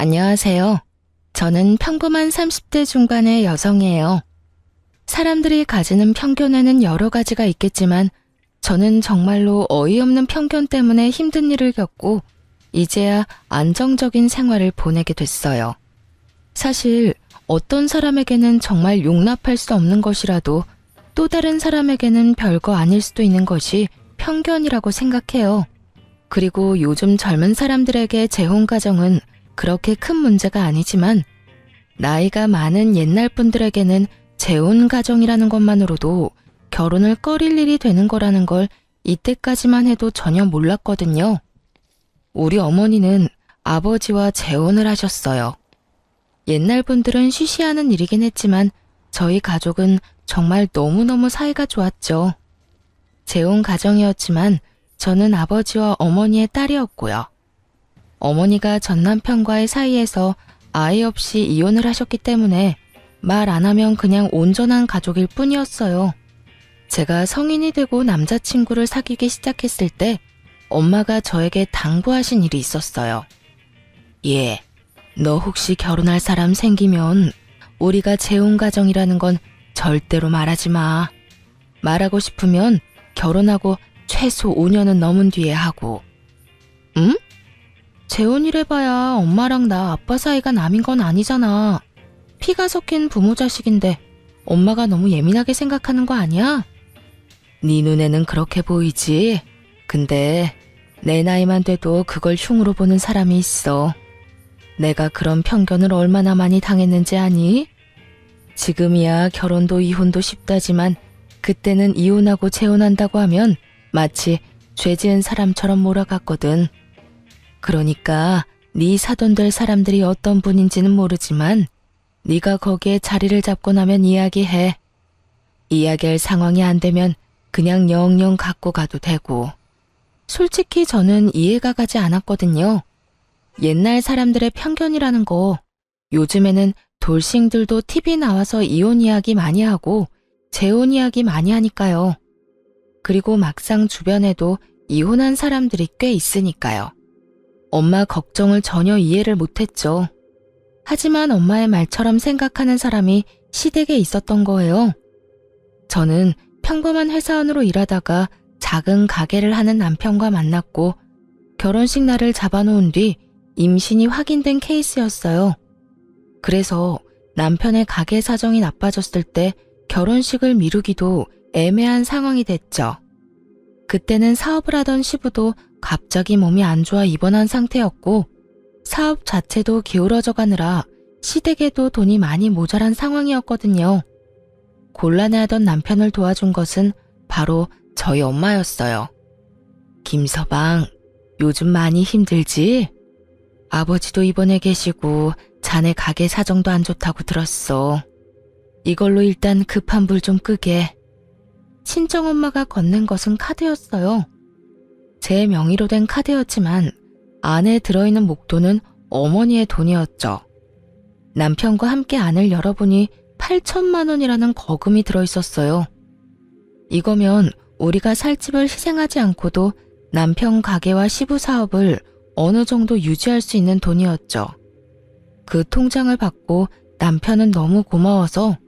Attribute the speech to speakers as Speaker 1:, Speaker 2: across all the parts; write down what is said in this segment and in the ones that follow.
Speaker 1: 안녕하세요. 저는 평범한 30대 중반의 여성이에요. 사람들이 가지는 편견에는 여러 가지가 있겠지만 저는 정말로 어이없는 편견 때문에 힘든 일을 겪고 이제야 안정적인 생활을 보내게 됐어요. 사실 어떤 사람에게는 정말 용납할 수 없는 것이라도 또 다른 사람에게는 별거 아닐 수도 있는 것이 편견이라고 생각해요. 그리고 요즘 젊은 사람들에게 재혼 가정은 그렇게 큰 문제가 아니지만 나이가 많은 옛날 분들에게는 재혼 가정이라는 것만으로도 결혼을 꺼릴 일이 되는 거라는 걸 이때까지만 해도 전혀 몰랐거든요. 우리 어머니는 아버지와 재혼을 하셨어요. 옛날 분들은 쉬쉬하는 일이긴 했지만 저희 가족은 정말 너무너무 사이가 좋았죠. 재혼 가정이었지만 저는 아버지와 어머니의 딸이었고요. 어머니가 전 남편과의 사이에서 아이 없이 이혼을 하셨기 때문에 말 안 하면 그냥 온전한 가족일 뿐이었어요. 제가 성인이 되고 남자친구를 사귀기 시작했을 때 엄마가 저에게 당부하신 일이 있었어요. 예, 너 혹시 결혼할 사람 생기면 우리가 재혼 가정이라는 건 절대로 말하지 마. 말하고 싶으면 결혼하고 최소 5년은 넘은 뒤에 하고. 응? 재혼이래봐야 엄마랑 나 아빠 사이가 남인 건 아니잖아. 피가 섞인 부모 자식인데 엄마가 너무 예민하게 생각하는 거 아니야? 네 눈에는 그렇게 보이지. 근데 내 나이만 돼도 그걸 흉으로 보는 사람이 있어. 내가 그런 편견을 얼마나 많이 당했는지 아니? 지금이야 결혼도 이혼도 쉽다지만 그때는 이혼하고 재혼한다고 하면 마치 죄 지은 사람처럼 몰아갔거든. 그러니까 네 사돈 될 사람들이 어떤 분인지는 모르지만 네가 거기에 자리를 잡고 나면 이야기해. 이야기할 상황이 안 되면 그냥 영영 갖고 가도 되고. 솔직히 저는 이해가 가지 않았거든요. 옛날 사람들의 편견이라는 거 요즘에는 돌싱들도 TV 나와서 이혼 이야기 많이 하고 재혼 이야기 많이 하니까요. 그리고 막상 주변에도 이혼한 사람들이 꽤 있으니까요. 엄마 걱정을 전혀 이해를 못했죠. 하지만 엄마의 말처럼 생각하는 사람이 시댁에 있었던 거예요. 저는 평범한 회사원으로 일하다가 작은 가게를 하는 남편과 만났고 결혼식 날을 잡아놓은 뒤 임신이 확인된 케이스였어요. 그래서 남편의 가게 사정이 나빠졌을 때 결혼식을 미루기도 애매한 상황이 됐죠. 그때는 사업을 하던 시부도 갑자기 몸이 안 좋아 입원한 상태였고 사업 자체도 기울어져 가느라 시댁에도 돈이 많이 모자란 상황이었거든요. 곤란해하던 남편을 도와준 것은 바로 저희 엄마였어요. 김서방, 요즘 많이 힘들지? 아버지도 입원해 계시고 자네 가게 사정도 안 좋다고 들었어. 이걸로 일단 급한 불 좀 끄게. 친정엄마가 건넨 것은 카드였어요. 제 명의로 된 카드였지만 안에 들어있는 목돈은 어머니의 돈이었죠. 남편과 함께 안을 열어보니 8천만 원이라는 거금이 들어있었어요. 이거면 우리가 살 집을 희생하지 않고도 남편 가게와 시부 사업을 어느 정도 유지할 수 있는 돈이었죠. 그 통장을 받고 남편은 너무 고마워서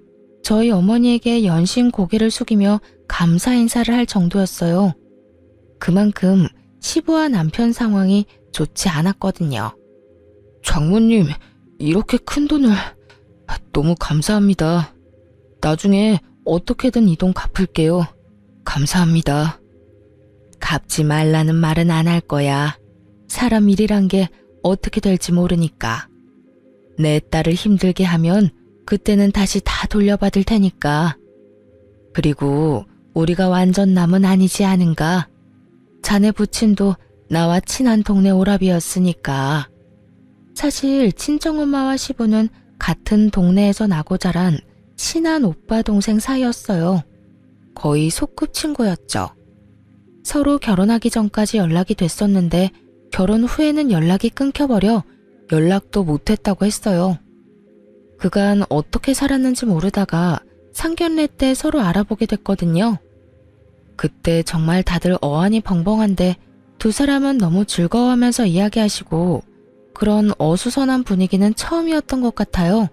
Speaker 1: 저희 어머니에게 연신 고개를 숙이며 감사 인사를 할 정도였어요. 그만큼 시부와 남편 상황이 좋지 않았거든요. 장모님, 이렇게 큰 돈을 너무 감사합니다. 나중에 어떻게든 이 돈 갚을게요. 감사합니다. 갚지 말라는 말은 안 할 거야. 사람 일이란 게 어떻게 될지 모르니까. 내 딸을 힘들게 하면 그때는 다시 다 돌려받을 테니까. 그리고 우리가 완전 남은 아니지 않은가? 자네 부친도 나와 친한 동네 오라비였으니까. 사실 친정엄마와 시부는 같은 동네에서 나고 자란 친한 오빠 동생 사이였어요. 거의 소꿉 친구였죠. 서로 결혼하기 전까지 연락이 됐었는데 결혼 후에는 연락이 끊겨버려 연락도 못했다고 했어요. 그간 어떻게 살았는지 모르다가 상견례 때 서로 알아보게 됐거든요. 그때 정말 다들 어안이 벙벙한데 두 사람은 너무 즐거워하면서 이야기하시고 그런 어수선한 분위기는 처음이었던 것 같아요.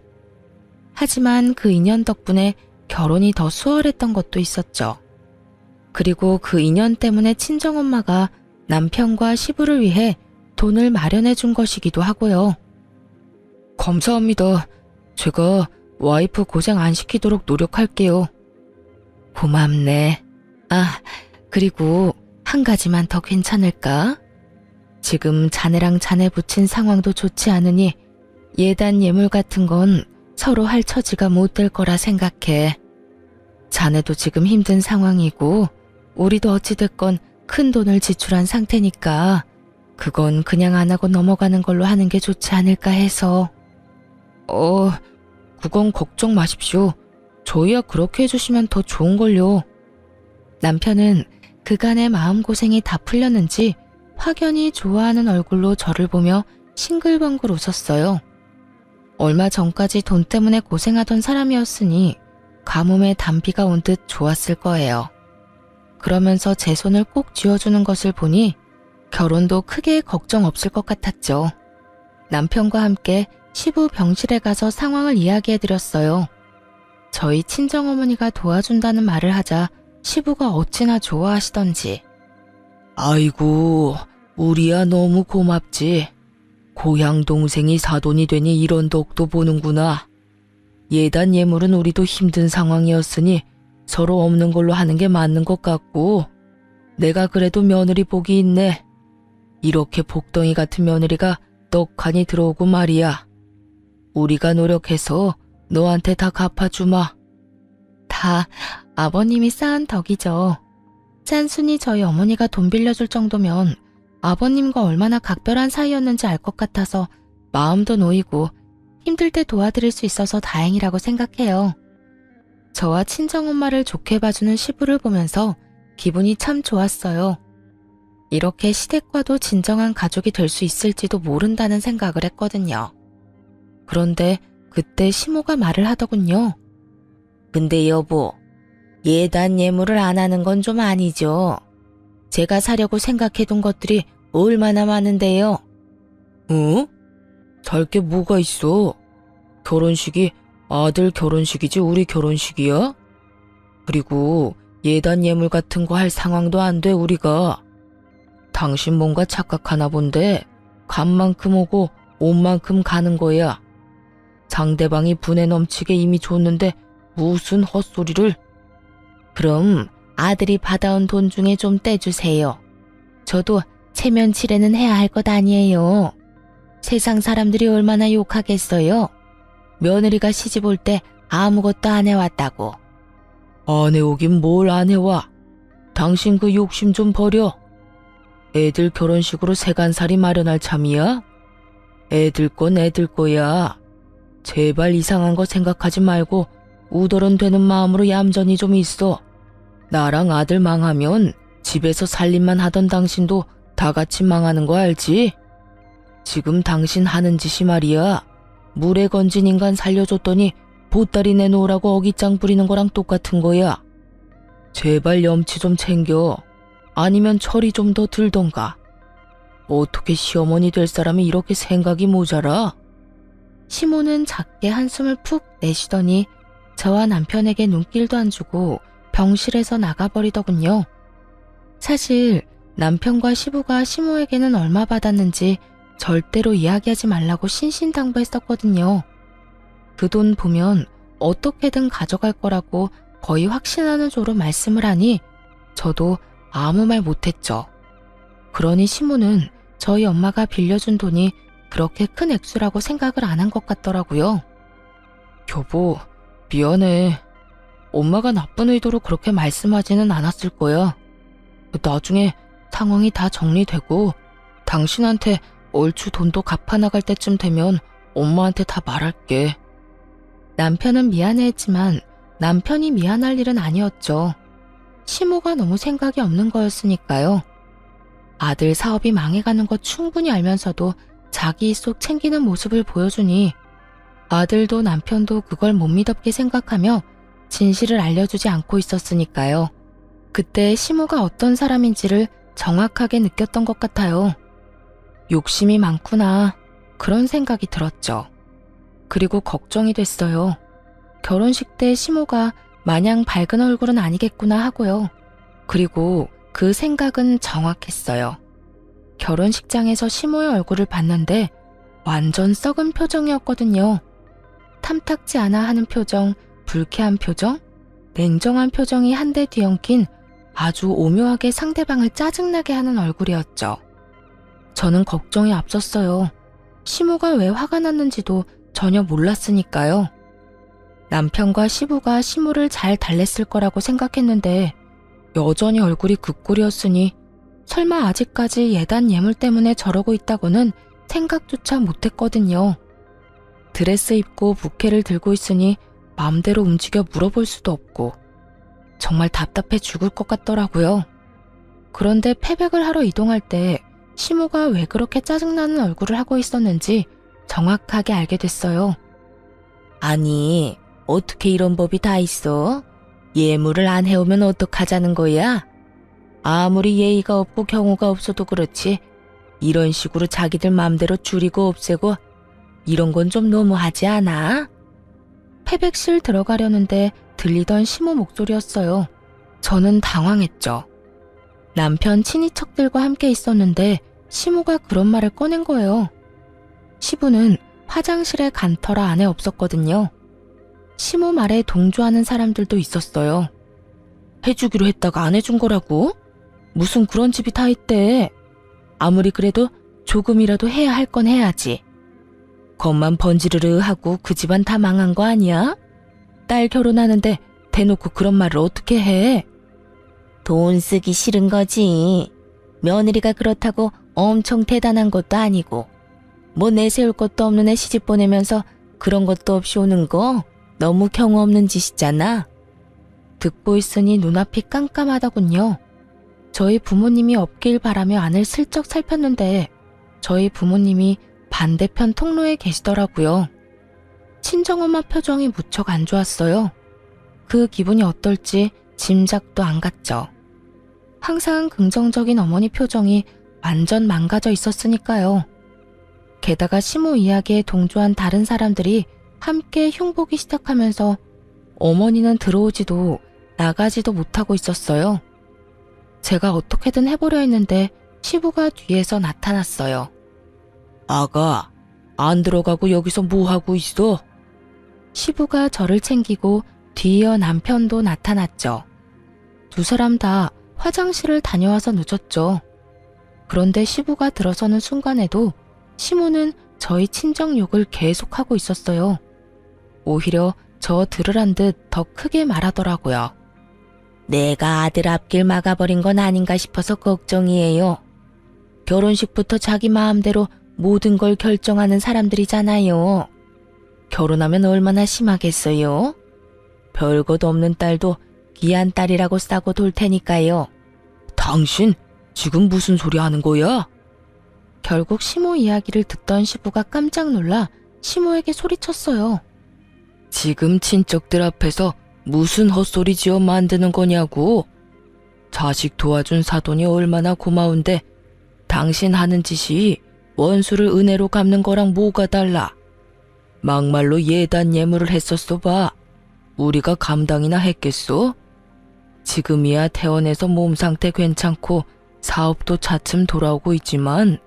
Speaker 1: 하지만 그 인연 덕분에 결혼이 더 수월했던 것도 있었죠. 그리고 그 인연 때문에 친정엄마가 남편과 시부를 위해 돈을 마련해 준 것이기도 하고요. 감사합니다. 제가 와이프 고생 안 시키도록 노력할게요. 고맙네. 아, 그리고 한 가지만 더 괜찮을까? 지금 자네랑 자네 부친 상황도 좋지 않으니 예단 예물 같은 건 서로 할 처지가 못 될 거라 생각해. 자네도 지금 힘든 상황이고 우리도 어찌됐건 큰 돈을 지출한 상태니까 그건 그냥 안 하고 넘어가는 걸로 하는 게 좋지 않을까 해서. 그건 걱정 마십시오. 저희야 그렇게 해주시면 더 좋은걸요. 남편은 그간의 마음고생이 다 풀렸는지 확연히 좋아하는 얼굴로 저를 보며 싱글벙글 웃었어요. 얼마 전까지 돈 때문에 고생하던 사람이었으니 가뭄에 단비가 온 듯 좋았을 거예요. 그러면서 제 손을 꼭 쥐어주는 것을 보니 결혼도 크게 걱정 없을 것 같았죠. 남편과 함께 시부 병실에 가서 상황을 이야기해드렸어요. 저희 친정어머니가 도와준다는 말을 하자 시부가 어찌나 좋아하시던지. 아이고, 우리야 너무 고맙지. 고향 동생이 사돈이 되니 이런 덕도 보는구나. 예단 예물은 우리도 힘든 상황이었으니 서로 없는 걸로 하는 게 맞는 것 같고, 내가 그래도 며느리 복이 있네. 이렇게 복덩이 같은 며느리가 떡하니 들어오고 말이야. 우리가 노력해서 너한테 다 갚아주마. 다 아버님이 쌓은 덕이죠. 짠순이 저희 어머니가 돈 빌려줄 정도면 아버님과 얼마나 각별한 사이였는지 알 것 같아서 마음도 놓이고 힘들 때 도와드릴 수 있어서 다행이라고 생각해요. 저와 친정엄마를 좋게 봐주는 시부를 보면서 기분이 참 좋았어요. 이렇게 시댁과도 진정한 가족이 될 수 있을지도 모른다는 생각을 했거든요. 그런데 그때 시모가 말을 하더군요. 근데 여보, 예단 예물을 안 하는 건 좀 아니죠. 제가 사려고 생각해둔 것들이 얼마나 많은데요. 어? 살 게 뭐가 있어? 결혼식이 아들 결혼식이지 우리 결혼식이야? 그리고 예단 예물 같은 거 할 상황도 안 돼 우리가. 당신 뭔가 착각하나 본데 간 만큼 오고 온 만큼 가는 거야. 상대방이 분에 넘치게 이미 줬는데 무슨 헛소리를. 그럼 아들이 받아온 돈 중에 좀 떼주세요. 저도 체면치레는 해야 할 것 아니에요. 세상 사람들이 얼마나 욕하겠어요. 며느리가 시집 올 때 아무것도 안 해왔다고. 안 해오긴 뭘 안 해와. 당신 그 욕심 좀 버려. 애들 결혼식으로 세간살이 마련할 참이야? 애들 건 애들 거야. 제발 이상한 거 생각하지 말고 우더런 되는 마음으로 얌전히 좀 있어. 나랑 아들 망하면 집에서 살림만 하던 당신도 다 같이 망하는 거 알지? 지금 당신 하는 짓이 말이야. 물에 건진 인간 살려줬더니 보따리 내놓으라고 어깃장 부리는 거랑 똑같은 거야. 제발 염치 좀 챙겨. 아니면 철이 좀 더 들던가. 어떻게 시어머니 될 사람이 이렇게 생각이 모자라? 시모는 작게 한숨을 푹 내쉬더니 저와 남편에게 눈길도 안 주고 병실에서 나가버리더군요. 사실 남편과 시부가 시모에게는 얼마 받았는지 절대로 이야기하지 말라고 신신당부했었거든요. 그 돈 보면 어떻게든 가져갈 거라고 거의 확신하는 조로 말씀을 하니 저도 아무 말 못했죠. 그러니 시모는 저희 엄마가 빌려준 돈이 그렇게 큰 액수라고 생각을 안 한 것 같더라고요. 여보, 미안해. 엄마가 나쁜 의도로 그렇게 말씀하지는 않았을 거야. 나중에 상황이 다 정리되고 당신한테 얼추 돈도 갚아나갈 때쯤 되면 엄마한테 다 말할게. 남편은 미안해했지만 남편이 미안할 일은 아니었죠. 시모가 너무 생각이 없는 거였으니까요. 아들 사업이 망해가는 거 충분히 알면서도 자기 속 챙기는 모습을 보여주니 아들도 남편도 그걸 못 믿었게 생각하며 진실을 알려주지 않고 있었으니까요. 그때 시모가 어떤 사람인지를 정확하게 느꼈던 것 같아요. 욕심이 많구나. 그런 생각이 들었죠. 그리고 걱정이 됐어요. 결혼식 때 시모가 마냥 밝은 얼굴은 아니겠구나 하고요. 그리고 그 생각은 정확했어요. 결혼식장에서 시모의 얼굴을 봤는데 완전 썩은 표정이었거든요. 탐탁지 않아 하는 표정, 불쾌한 표정, 냉정한 표정이 한데 뒤엉킨 아주 오묘하게 상대방을 짜증나게 하는 얼굴이었죠. 저는 걱정이 앞섰어요. 시모가 왜 화가 났는지도 전혀 몰랐으니까요. 남편과 시부가 시모를 잘 달랬을 거라고 생각했는데 여전히 얼굴이 그 꼴이었으니 설마 아직까지 예단 예물 때문에 저러고 있다고는 생각조차 못했거든요. 드레스 입고 부케를 들고 있으니 마음대로 움직여 물어볼 수도 없고 정말 답답해 죽을 것 같더라고요. 그런데 패백을 하러 이동할 때 시모가 왜 그렇게 짜증나는 얼굴을 하고 있었는지 정확하게 알게 됐어요. 아니, 어떻게 이런 법이 다 있어? 예물을 안 해오면 어떡하자는 거야? 아무리 예의가 없고 경우가 없어도 그렇지 이런 식으로 자기들 맘대로 줄이고 없애고 이런 건 좀 너무하지 않아? 패백실 들어가려는데 들리던 시모 목소리였어요. 저는 당황했죠. 남편 친인척들과 함께 있었는데 시모가 그런 말을 꺼낸 거예요. 시부는 화장실에 간 터라 안에 없었거든요. 시모 말에 동조하는 사람들도 있었어요. 해주기로 했다가 안 해준 거라고? 무슨 그런 집이 다 있대. 아무리 그래도 조금이라도 해야 할 건 해야지. 겉만 번지르르 하고 그 집안 다 망한 거 아니야? 딸 결혼하는데 대놓고 그런 말을 어떻게 해? 돈 쓰기 싫은 거지. 며느리가 그렇다고 엄청 대단한 것도 아니고 뭐 내세울 것도 없는 애 시집 보내면서 그런 것도 없이 오는 거 너무 경우 없는 짓이잖아. 듣고 있으니 눈앞이 깜깜하더군요. 저희 부모님이 없길 바라며 안을 슬쩍 살폈는데 저희 부모님이 반대편 통로에 계시더라고요. 친정엄마 표정이 무척 안 좋았어요. 그 기분이 어떨지 짐작도 안 갔죠. 항상 긍정적인 어머니 표정이 완전 망가져 있었으니까요. 게다가 시모 이야기에 동조한 다른 사람들이 함께 흉보기 시작하면서 어머니는 들어오지도 나가지도 못하고 있었어요. 제가 어떻게든 해보려 했는데 시부가 뒤에서 나타났어요. 아가, 안 들어가고 여기서 뭐하고 있어? 시부가 저를 챙기고 뒤이어 남편도 나타났죠. 두 사람 다 화장실을 다녀와서 늦었죠. 그런데 시부가 들어서는 순간에도 시모는 저희 친정 욕을 계속하고 있었어요. 오히려 저 들으란 듯 더 크게 말하더라고요. 내가 아들 앞길 막아버린 건 아닌가 싶어서 걱정이에요. 결혼식부터 자기 마음대로 모든 걸 결정하는 사람들이잖아요. 결혼하면 얼마나 심하겠어요? 별것 없는 딸도 귀한 딸이라고 싸고 돌 테니까요. 당신 지금 무슨 소리 하는 거야? 결국 시모 이야기를 듣던 시부가 깜짝 놀라 시모에게 소리쳤어요. 지금 친척들 앞에서 무슨 헛소리 지어 만드는 거냐고. 자식 도와준 사돈이 얼마나 고마운데 당신 하는 짓이 원수를 은혜로 갚는 거랑 뭐가 달라. 막말로 예단 예물을 했었어 봐. 우리가 감당이나 했겠소? 지금이야 퇴원해서 몸 상태 괜찮고 사업도 차츰 돌아오고 있지만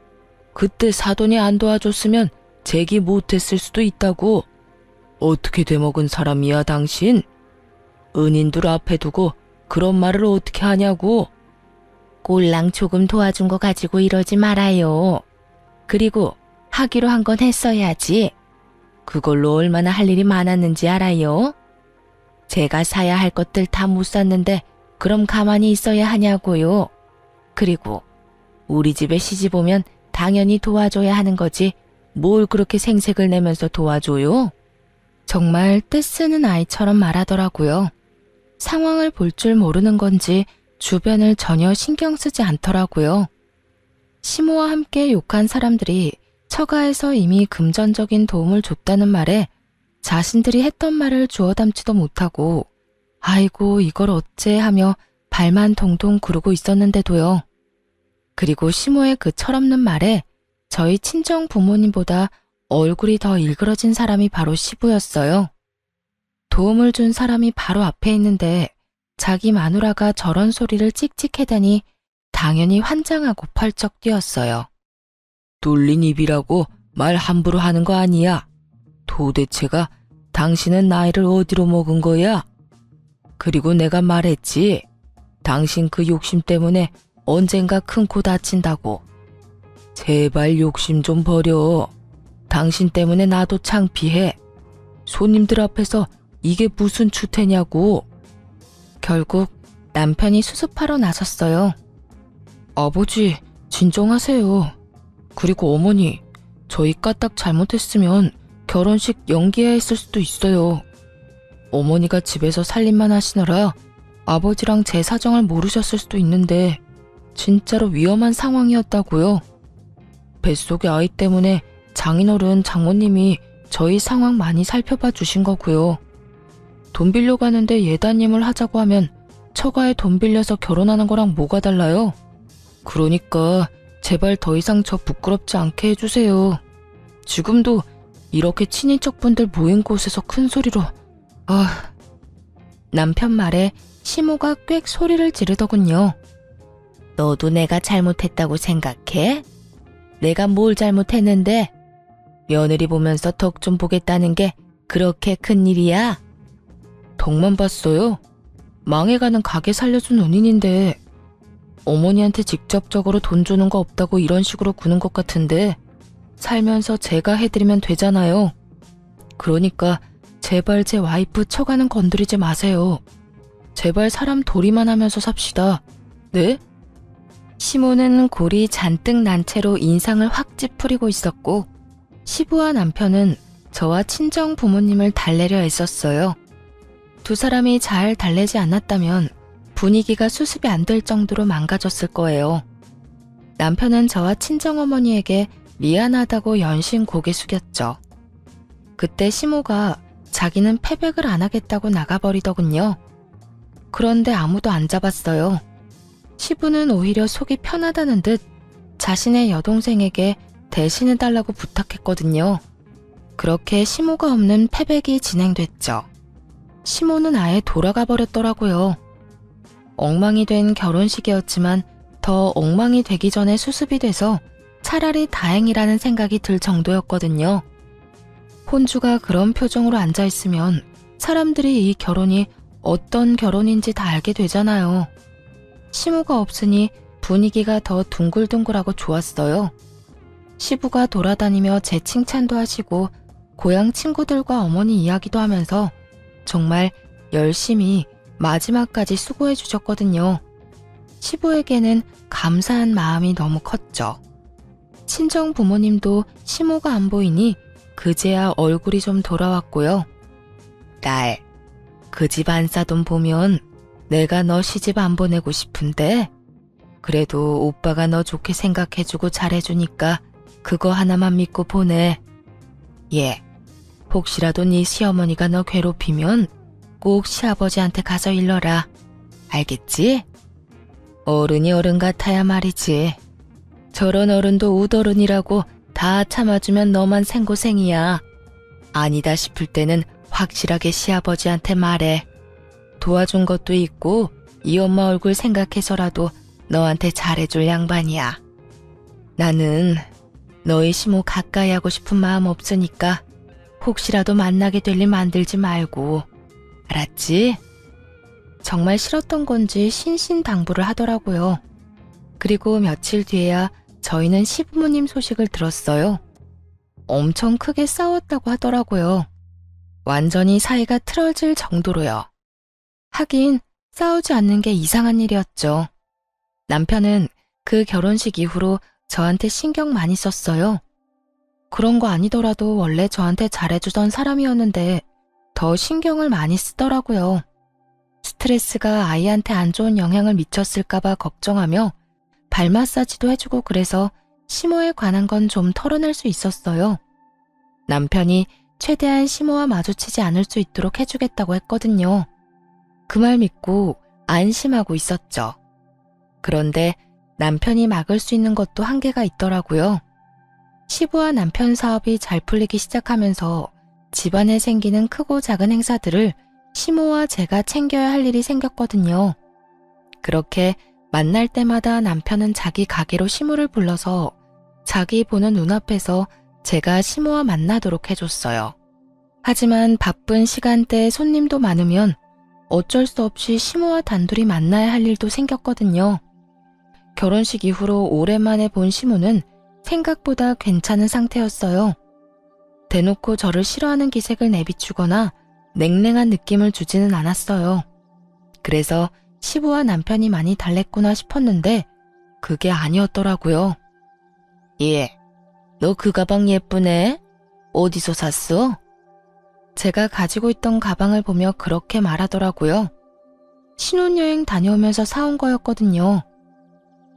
Speaker 1: 그때 사돈이 안 도와줬으면 재기 못했을 수도 있다고. 어떻게 돼먹은 사람이야 당신? 은인들 앞에 두고 그런 말을 어떻게 하냐고. 꼴랑 조금 도와준 거 가지고 이러지 말아요. 그리고 하기로 한 건 했어야지. 그걸로 얼마나 할 일이 많았는지 알아요? 제가 사야 할 것들 다 못 샀는데 그럼 가만히 있어야 하냐고요. 그리고 우리 집에 시집 오면 당연히 도와줘야 하는 거지 뭘 그렇게 생색을 내면서 도와줘요? 정말 떼쓰는 아이처럼 말하더라고요. 상황을 볼 줄 모르는 건지 주변을 전혀 신경 쓰지 않더라고요. 시모와 함께 욕한 사람들이 처가에서 이미 금전적인 도움을 줬다는 말에 자신들이 했던 말을 주워 담지도 못하고 아이고 이걸 어째 하며 발만 동동 구르고 있었는데도요. 그리고 시모의 그 철없는 말에 저희 친정 부모님보다 얼굴이 더 일그러진 사람이 바로 시부였어요. 도움을 준 사람이 바로 앞에 있는데 자기 마누라가 저런 소리를 찍찍해대니 당연히 환장하고 펄쩍 뛰었어요. 뚫린 입이라고 말 함부로 하는 거 아니야. 도대체가 당신은 나이를 어디로 먹은 거야? 그리고 내가 말했지. 당신 그 욕심 때문에 언젠가 큰 코 다친다고. 제발 욕심 좀 버려. 당신 때문에 나도 창피해. 손님들 앞에서 이게 무슨 추태냐고. 결국 남편이 수습하러 나섰어요. 아버지, 진정하세요. 그리고 어머니, 저희 까딱 잘못했으면 결혼식 연기해야 했을 수도 있어요. 어머니가 집에서 살림만 하시느라 아버지랑 제 사정을 모르셨을 수도 있는데 진짜로 위험한 상황이었다고요. 뱃속의 아이 때문에 장인어른 장모님이 저희 상황 많이 살펴봐 주신 거고요. 돈 빌려가는데 예단님을 하자고 하면 처가에 돈 빌려서 결혼하는 거랑 뭐가 달라요? 그러니까 제발 더 이상 저 부끄럽지 않게 해주세요. 지금도 이렇게 친인척분들 모인 곳에서 큰 소리로 남편 말에 시모가 꽥 소리를 지르더군요. 너도 내가 잘못했다고 생각해? 내가 뭘 잘못했는데? 며느리 보면서 덕 좀 보겠다는 게 그렇게 큰일이야? 덕만 봤어요? 망해가는 가게 살려준 은인인데 어머니한테 직접적으로 돈 주는 거 없다고 이런 식으로 구는 것 같은데 살면서 제가 해드리면 되잖아요. 그러니까 제발 제 와이프 처가는 건드리지 마세요. 제발 사람 도리만 하면서 삽시다. 네? 시모는 골이 잔뜩 난 채로 인상을 확 찌푸리고 있었고 시부와 남편은 저와 친정 부모님을 달래려 애썼어요. 두 사람이 잘 달래지 않았다면 분위기가 수습이 안 될 정도로 망가졌을 거예요. 남편은 저와 친정어머니에게 미안하다고 연신 고개 숙였죠. 그때 시모가 자기는 패백을 안 하겠다고 나가버리더군요. 그런데 아무도 안 잡았어요. 시부는 오히려 속이 편하다는 듯 자신의 여동생에게 대신해달라고 부탁했거든요. 그렇게 시모가 없는 패백이 진행됐죠. 시모는 아예 돌아가 버렸더라고요. 엉망이 된 결혼식이었지만 더 엉망이 되기 전에 수습이 돼서 차라리 다행이라는 생각이 들 정도였거든요. 혼주가 그런 표정으로 앉아있으면 사람들이 이 결혼이 어떤 결혼인지 다 알게 되잖아요. 시모가 없으니 분위기가 더 둥글둥글하고 좋았어요. 시부가 돌아다니며 제 칭찬도 하시고 고향 친구들과 어머니 이야기도 하면서 정말 열심히 마지막까지 수고해 주셨거든요. 시부에게는 감사한 마음이 너무 컸죠. 친정 부모님도 시모가 안 보이니 그제야 얼굴이 좀 돌아왔고요. 딸, 그 집 안싸돈 보면 내가 너 시집 안 보내고 싶은데 그래도 오빠가 너 좋게 생각해주고 잘해주니까 그거 하나만 믿고 보내. 예, 혹시라도 네 시어머니가 너 괴롭히면 꼭 시아버지한테 가서 일러라. 알겠지? 어른이 어른 같아야 말이지. 저런 어른도 우더른이라고 다 참아주면 너만 생고생이야. 아니다 싶을 때는 확실하게 시아버지한테 말해. 도와준 것도 있고 이 엄마 얼굴 생각해서라도 너한테 잘해줄 양반이야. 나는 너희 시모 가까이 하고 싶은 마음 없으니까 혹시라도 만나게 될 일 만들지 말고. 알았지? 정말 싫었던 건지 신신당부를 하더라고요. 그리고 며칠 뒤에야 저희는 시부모님 소식을 들었어요. 엄청 크게 싸웠다고 하더라고요. 완전히 사이가 틀어질 정도로요. 하긴 싸우지 않는 게 이상한 일이었죠. 남편은 그 결혼식 이후로 저한테 신경 많이 썼어요. 그런 거 아니더라도 원래 저한테 잘해주던 사람이었는데 더 신경을 많이 쓰더라고요. 스트레스가 아이한테 안 좋은 영향을 미쳤을까봐 걱정하며 발 마사지도 해주고 그래서 시모에 관한 건 좀 털어낼 수 있었어요. 남편이 최대한 시모와 마주치지 않을 수 있도록 해주겠다고 했거든요. 그 말 믿고 안심하고 있었죠. 그런데 남편이 막을 수 있는 것도 한계가 있더라고요. 시부와 남편 사업이 잘 풀리기 시작하면서 집안에 생기는 크고 작은 행사들을 시모와 제가 챙겨야 할 일이 생겼거든요. 그렇게 만날 때마다 남편은 자기 가게로 시모를 불러서 자기 보는 눈앞에서 제가 시모와 만나도록 해줬어요. 하지만 바쁜 시간대에 손님도 많으면 어쩔 수 없이 시모와 단둘이 만나야 할 일도 생겼거든요. 결혼식 이후로 오랜만에 본 시모는 생각보다 괜찮은 상태였어요. 대놓고 저를 싫어하는 기색을 내비추거나 냉랭한 느낌을 주지는 않았어요. 그래서 시부와 남편이 많이 달랬구나 싶었는데 그게 아니었더라고요. 예, 너 그 가방 예쁘네? 어디서 샀어? 제가 가지고 있던 가방을 보며 그렇게 말하더라고요. 신혼여행 다녀오면서 사온 거였거든요.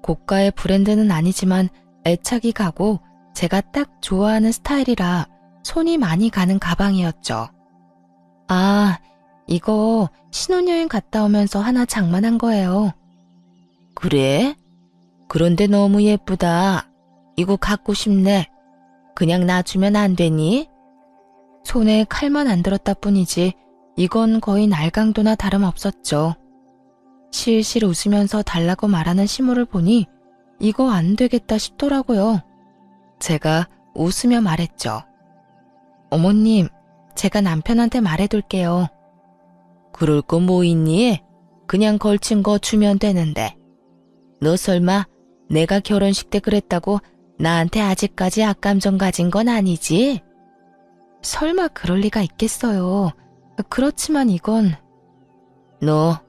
Speaker 1: 고가의 브랜드는 아니지만 애착이 가고 제가 딱 좋아하는 스타일이라 손이 많이 가는 가방이었죠. 아, 이거 신혼여행 갔다 오면서 하나 장만한 거예요. 그래? 그런데 너무 예쁘다. 이거 갖고 싶네. 그냥 놔주면 안 되니? 손에 칼만 안 들었다 뿐이지 이건 거의 날강도나 다름없었죠. 실실 웃으면서 달라고 말하는 시모를 보니 이거 안 되겠다 싶더라고요. 제가 웃으며 말했죠. 어머님, 제가 남편한테 말해둘게요. 그럴 거 뭐 있니? 그냥 걸친 거 주면 되는데. 너 설마 내가 결혼식 때 그랬다고 나한테 아직까지 악감정 가진 건 아니지? 설마 그럴 리가 있겠어요. 그렇지만 이건... 너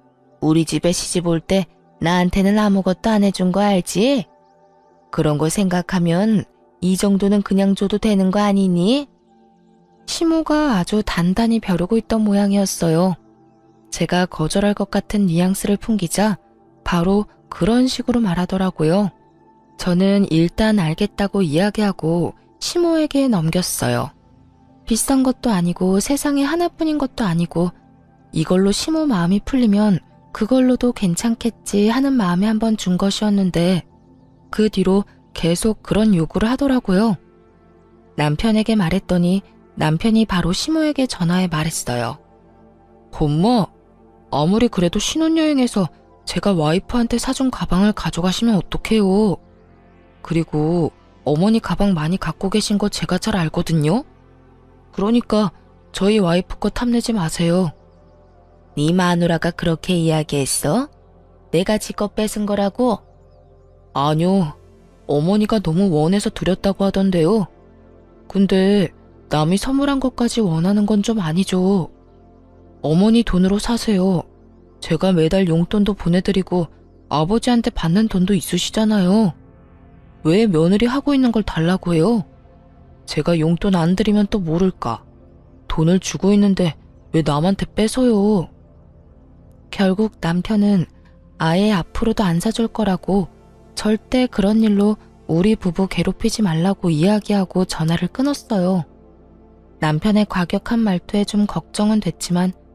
Speaker 1: 우리 집에 시집 올 때 나한테는 아무것도 안 해준 거 알지? 그런 거 생각하면 이 정도는 그냥 줘도 되는 거 아니니? 시모가 아주 단단히 벼르고 있던 모양이었어요. 제가 거절할 것 같은 뉘앙스를 풍기자 바로 그런 식으로 말하더라고요. 저는 일단 알겠다고 이야기하고 시모에게 넘겼어요. 비싼 것도 아니고 세상에 하나뿐인 것도 아니고 이걸로 시모 마음이 풀리면 그걸로도 괜찮겠지 하는 마음에 한번 준 것이었는데 그 뒤로 계속 그런 요구를 하더라고요. 남편에게 말했더니 남편이 바로 시모에게 전화해 말했어요. 엄마, 아무리 그래도 신혼여행에서 제가 와이프한테 사준 가방을 가져가시면 어떡해요. 그리고 어머니 가방 많이 갖고 계신 거 제가 잘 알거든요. 그러니까 저희 와이프 거 탐내지 마세요. 네 마누라가 그렇게 이야기했어? 내가 지껏 뺏은 거라고? 아니요. 어머니가 너무 원해서 드렸다고 하던데요. 근데 남이 선물한 것까지 원하는 건 좀 아니죠. 어머니 돈으로 사세요. 제가 매달 용돈도 보내드리고 아버지한테 받는 돈도 있으시잖아요. 왜 며느리 하고 있는 걸 달라고 해요? 제가 용돈 안 드리면 또 모를까. 돈을 주고 있는데 왜 남한테 뺏어요? 결국 남편은 아예 앞으로도 안 사줄 거라고 절대 그런 일로 우리 부부 괴롭히지 말라고 이야기하고 전화를 끊었어요. 남편의 과격한 말투에 좀 걱정은 됐지만